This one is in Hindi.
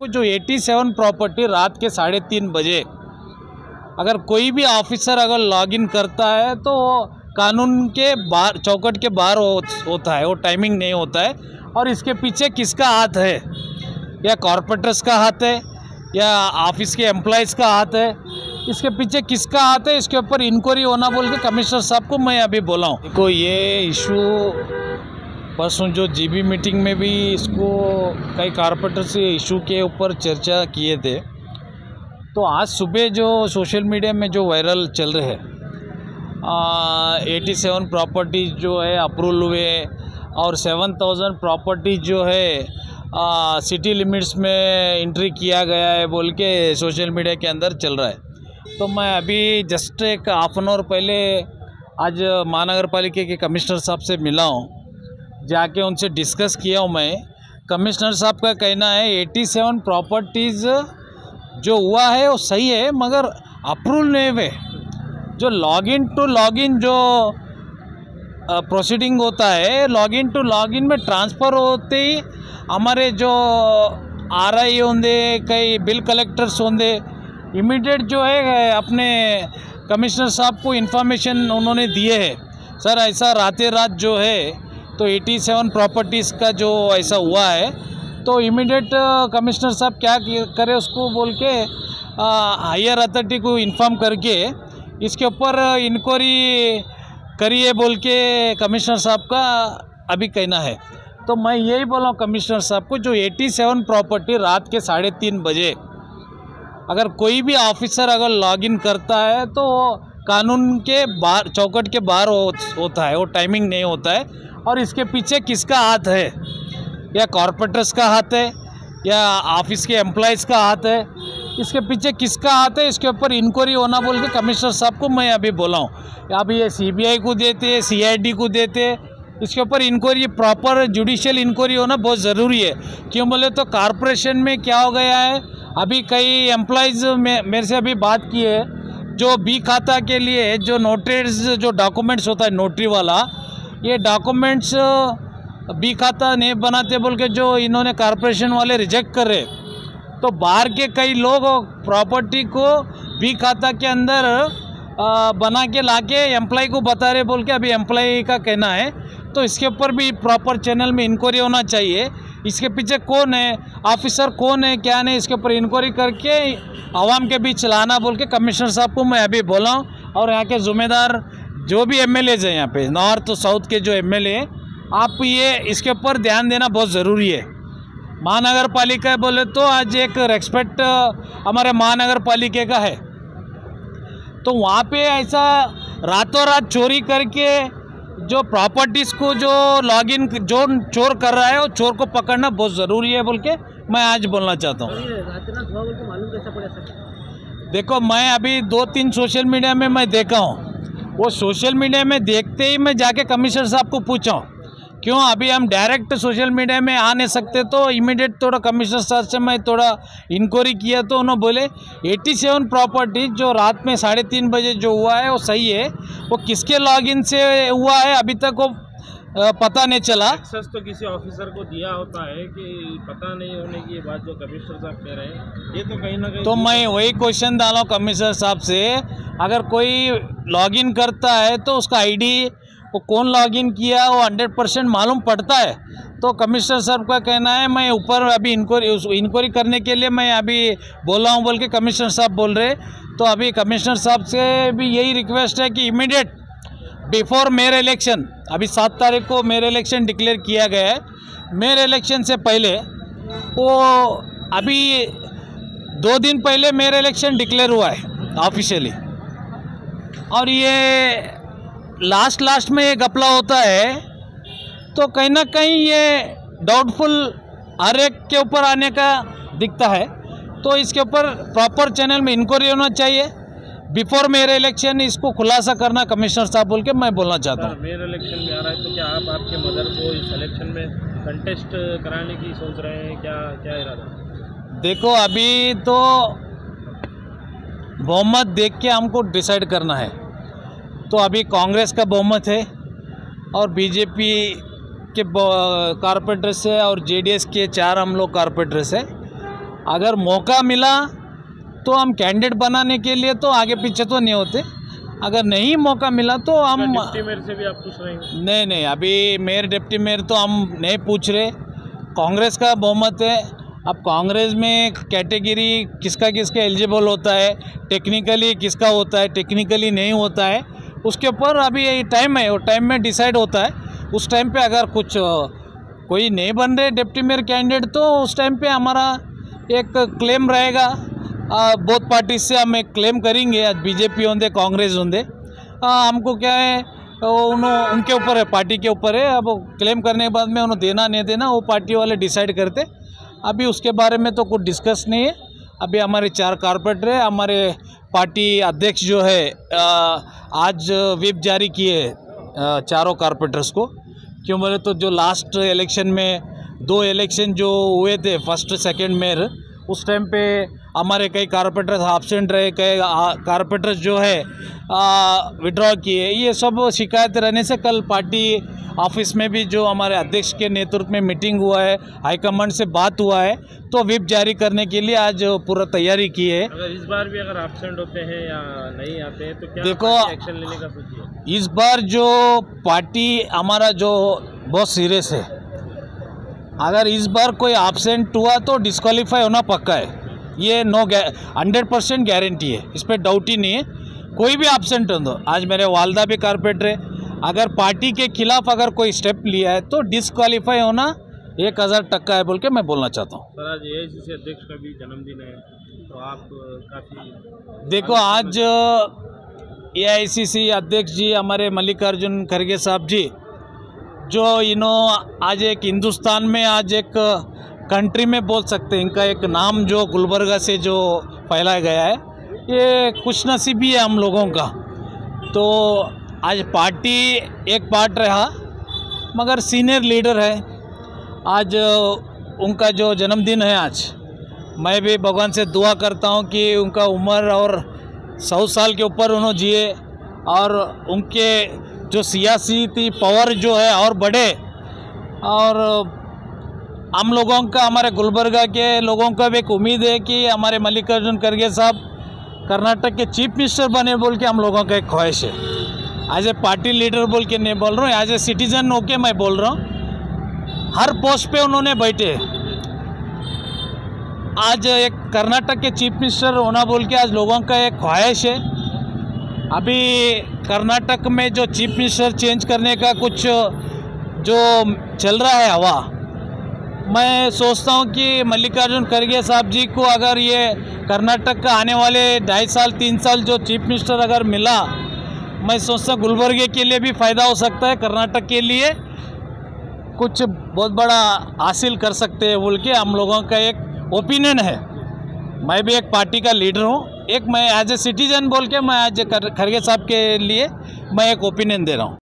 जो 87 प्रॉपर्टी रात के 3:30 बजे अगर कोई भी ऑफिसर अगर लॉगिन करता है तो वो कानून के बाहर, चौकट के बाहर होता है, वो टाइमिंग नहीं होता है। और इसके पीछे किसका हाथ है, या कॉर्पोरेटर्स का हाथ है या ऑफिस के एम्प्लॉयज़ का हाथ है, इसके पीछे किसका हाथ है, इसके ऊपर इंक्वायरी होना बोल के कमिश्नर साहब को मैं अभी बोला हूँ। देखो ये इशू परसों जो जीबी मीटिंग में भी इसको कई कॉर्पोरेटर से इशू के ऊपर चर्चा किए थे। तो आज सुबह जो सोशल मीडिया में जो वायरल चल रहे हैं 87 प्रॉपर्टीज जो है अप्रूवल हुए और 7000 प्रॉपर्टीज जो है सिटी लिमिट्स में एंट्री किया गया है बोल के सोशल मीडिया के अंदर चल रहा है। तो मैं अभी जस्ट एक हाफ एन आवर पहले आज महानगर पालिका के कमिश्नर साहब से मिला हूँ, जाके उनसे डिस्कस किया हूँ। मैं कमिश्नर साहब का कहना है 87 प्रॉपर्टीज़ जो हुआ है वो सही है, मगर अप्रूवल नहीं हुए। जो लॉगिन टू लॉगिन जो प्रोसीडिंग होता है, लॉगिन टू लॉगिन में ट्रांसफ़र होते ही हमारे जो RI होंगे, कई बिल कलेक्टर्स होंगे, इमीडिएट जो है अपने कमिश्नर साहब को इन्फॉर्मेशन उन्होंने दिए है, सर ऐसा रातें रात जो है तो 87 प्रॉपर्टीज़ का जो ऐसा हुआ है, तो इमीडिएट कमिश्नर साहब क्या करे उसको बोल के हायर अथॉरिटी को इन्फॉर्म करके इसके ऊपर इंक्वायरी करिए बोल के कमिश्नर साहब का अभी कहना है। तो मैं यही बोला हूँ कमिश्नर साहब को, जो 87 प्रॉपर्टी रात के 3:30 बजे अगर कोई भी ऑफिसर अगर लॉगिन करता है तो वो कानून के बाहर, चौकट के बाहर होता है, वो टाइमिंग नहीं होता है। और इसके पीछे किसका हाथ है, या कॉर्पोरेटर्स का हाथ है या ऑफिस के एम्प्लॉयज़ का हाथ है, इसके पीछे किसका हाथ है, इसके ऊपर इंक्वायरी होना बोल के कमिश्नर साहब को मैं अभी बोला हूँ। अब ये CBI को देते, CID को देते, इसके ऊपर इंक्वायरी, प्रॉपर जुडिशियल इंक्वायरी होना बहुत ज़रूरी है। क्यों बोले तो कॉरपोरेशन में क्या हो गया है, अभी कई एम्प्लॉयज़ मेरे से अभी बात की है, जो B खाता के लिए जो नोटरीज जो डॉक्यूमेंट्स होता है नोटरी वाला, ये डॉक्यूमेंट्स B खाता नहीं बनाते बोल के जो इन्होंने कॉरपोरेशन वाले रिजेक्ट कर रहे। तो बाहर के कई लोग प्रॉपर्टी को B खाता के अंदर बना के लाके एम्प्लॉय को बता रहे बोल के अभी एम्प्लॉय का कहना है। तो इसके ऊपर भी प्रॉपर चैनल में इंक्वायरी होना चाहिए, इसके पीछे कौन है, ऑफिसर कौन है क्या नहीं, इसके ऊपर इंक्वायरी करके आवाम के बीच लाना बोल के कमिश्नर साहब को मैं अभी बोला हूँ। और यहाँ के ज़िम्मेदार जो भी MLAs हैं यहाँ पे नॉर्थ तो साउथ के जो MLA, आप ये इसके ऊपर ध्यान देना बहुत ज़रूरी है। महानगर पालिका बोले तो आज एक रेस्पेक्ट हमारे महानगर पालिका का है, तो वहाँ पे ऐसा रातों रात चोरी करके जो प्रॉपर्टीज़ को जो लॉगिन जो चोर कर रहा है वो चोर को पकड़ना बहुत ज़रूरी है बोल के मैं आज बोलना चाहता हूँ। देखो मैं अभी 2-3 सोशल मीडिया में मैं देखा हूँ, वो सोशल मीडिया में देखते ही मैं जाके कमिश्नर साहब को पूछा हूँ। क्यों अभी हम डायरेक्ट सोशल मीडिया में आ नहीं सकते, तो इमीडिएट थोड़ा कमिश्नर साहब से मैं थोड़ा इंक्वायरी किया तो उन्होंने बोले 87 प्रॉपर्टी जो रात में 3:30 बजे जो हुआ है वो सही है, वो किसके लॉगिन से हुआ है अभी तक वो पता नहीं चला। एक्सेस तो किसी ऑफिसर को दिया होता है कि पता नहीं होने की बात जो कमिश्नर साहब कह रहे हैं, ये तो कहीं ना कहीं। तो मैं वही क्वेश्चन डाला कमिश्नर साहब से, अगर कोई लॉगिन करता है तो उसका ID वो कौन लॉगिन किया वो 100% मालूम पड़ता है। तो कमिश्नर साहब का कहना है मैं ऊपर अभी इंक्वायरी करने के लिए मैं अभी बोला हूँ बोल के कमिश्नर साहब बोल रहे। तो अभी कमिश्नर साहब से भी यही रिक्वेस्ट है कि इमीडिएट बिफोर मेयर इलेक्शन, अभी 7 तारीख को मेयर इलेक्शन डिक्लेयर किया गया है, मेयर इलेक्शन से पहले वो अभी 2 दिन पहले मेयर इलेक्शन डिक्लेयर हुआ है ऑफिशियली, और ये लास्ट में ये घपला होता है, तो कहीं ना कहीं ये डाउटफुल हर एक के ऊपर आने का दिखता है। तो इसके ऊपर प्रॉपर चैनल में इंक्वायरी होना चाहिए बिफोर मेयर इलेक्शन, इसको खुलासा करना कमिश्नर साहब बोल के मैं बोलना चाहता हूँ। मेयर इलेक्शन में आ रहा है तो क्या आप आपके मदर को इस इलेक्शन में कंटेस्ट कराने की सोच रहे हैं, क्या इरादा? देखो अभी तो बहुमत देख के हमको डिसाइड करना है। तो अभी कांग्रेस का बहुमत है और BJP के कॉर्पोरेटर्स है और JDS के 4 हम लोग कॉर्पोरेटर्स है। अगर मौका मिला तो हम कैंडिडेट बनाने के लिए तो आगे पीछे तो नहीं होते, अगर नहीं मौका मिला तो हम डिप्टी मेयर से भी आप पूछ रहे हैं? नहीं, अभी मेयर डिप्टी मेयर तो हम नहीं पूछ रहे। कांग्रेस का बहुमत है। अब कांग्रेस में कैटेगरी किसका एलिजिबल होता है, टेक्निकली किसका होता है, टेक्निकली नहीं होता है, उसके ऊपर अभी यही टाइम है, वो टाइम में डिसाइड होता है। उस टाइम पे अगर कुछ कोई नहीं बन रहे डिप्टी मेयर कैंडिडेट तो उस टाइम पे हमारा एक क्लेम रहेगा, बोथ पार्टी से हम एक क्लेम करेंगे। आज बीजेपी होंगे कांग्रेस होंगे, हमको क्या है उनके ऊपर है, पार्टी के ऊपर है। अब क्लेम करने के बाद में उन्हें देना नहीं देना वो पार्टी वाले डिसाइड करते। अभी उसके बारे में तो कुछ डिस्कस नहीं है। अभी हमारे 4 कारपोरेटर है, हमारे पार्टी अध्यक्ष जो है आज व्हिप जारी किए चारों कारपोरेटर्स को। क्यों बोले तो जो लास्ट इलेक्शन में 2 इलेक्शन जो हुए थे, फर्स्ट सेकंड मेयर, उस टाइम पे हमारे कई कारपोरेटर्स एब्सेंट रहे, कई कारपोरेटर्स जो है विड्रॉ किए। ये सब शिकायत रहने से कल पार्टी ऑफिस में भी जो हमारे अध्यक्ष के नेतृत्व में मीटिंग हुआ है, हाईकमांड से बात हुआ है, तो व्हिप जारी करने के लिए आज पूरा तैयारी की है। अगर इस बार भी अगर एब्सेंट होते हैं या नहीं आते हैं तो क्या देखो एक्शन लेने का सोचिए? इस बार जो पार्टी हमारा जो बहुत सीरियस है, अगर इस बार कोई एब्सेंट हुआ तो डिस्क्वालीफाई होना पक्का है। ये 100% गारंटी है, इस पर डाउट ही नहीं है। कोई भी एब्सेंट हो, आज मेरे वालदा भी कारपोरेटर है, अगर पार्टी के खिलाफ अगर कोई स्टेप लिया है तो डिस्क्वालीफाई होना 1000% है बोल के मैं बोलना चाहता हूँ। सर, आज एआईसीसी अध्यक्ष का भी जन्मदिन है, तो आप काफ़ी देखो आज एआईसीसी अध्यक्ष जी हमारे मल्लिकार्जुन खड़गे साहब जी, जो आज एक हिंदुस्तान में आज एक कंट्री में बोल सकते हैं, इनका एक नाम जो गुलबर्गा से जो फैलाया गया है, ये खुश नसीबी है हम लोगों का। तो आज पार्टी एक पार्ट रहा, मगर सीनियर लीडर है। आज उनका जो जन्मदिन है, आज मैं भी भगवान से दुआ करता हूँ कि उनका उम्र और 100 साल के ऊपर उन्होंने जिए और उनके जो सियासी पावर जो है और बढ़े। और हम लोगों का, हमारे गुलबर्गा के लोगों का भी एक उम्मीद है कि हमारे मल्लिकार्जुन खड़गे साहब कर्नाटक के चीफ मिनिस्टर बने बोल के हम लोगों का एक ख्वाहिश है। एज ए पार्टी लीडर बोल के नहीं बोल रहा हूँ, एज ए सिटीजन होके मैं बोल रहा हूँ। हर पोस्ट पे उन्होंने बैठे, आज एक कर्नाटक के चीफ मिनिस्टर होना बोल के आज लोगों का एक ख्वाहिश है। अभी कर्नाटक में जो चीफ मिनिस्टर चेंज करने का कुछ जो चल रहा है हवा, मैं सोचता हूं कि मल्लिकार्जुन खड़गे साहब जी को अगर ये कर्नाटक का आने वाले 2.5 साल 3 साल जो चीफ मिनिस्टर अगर मिला, मैं सोचता हूँ गुलबर्गे के लिए भी फ़ायदा हो सकता है, कर्नाटक के लिए कुछ बहुत बड़ा हासिल कर सकते हैं बोल के हम लोगों का एक ओपिनियन है। मैं भी एक पार्टी का लीडर हूँ, एक मैं एज ए सिटीजन बोल के मैं आज खड़गे साहब के लिए मैं एक ओपिनियन दे रहा हूँ।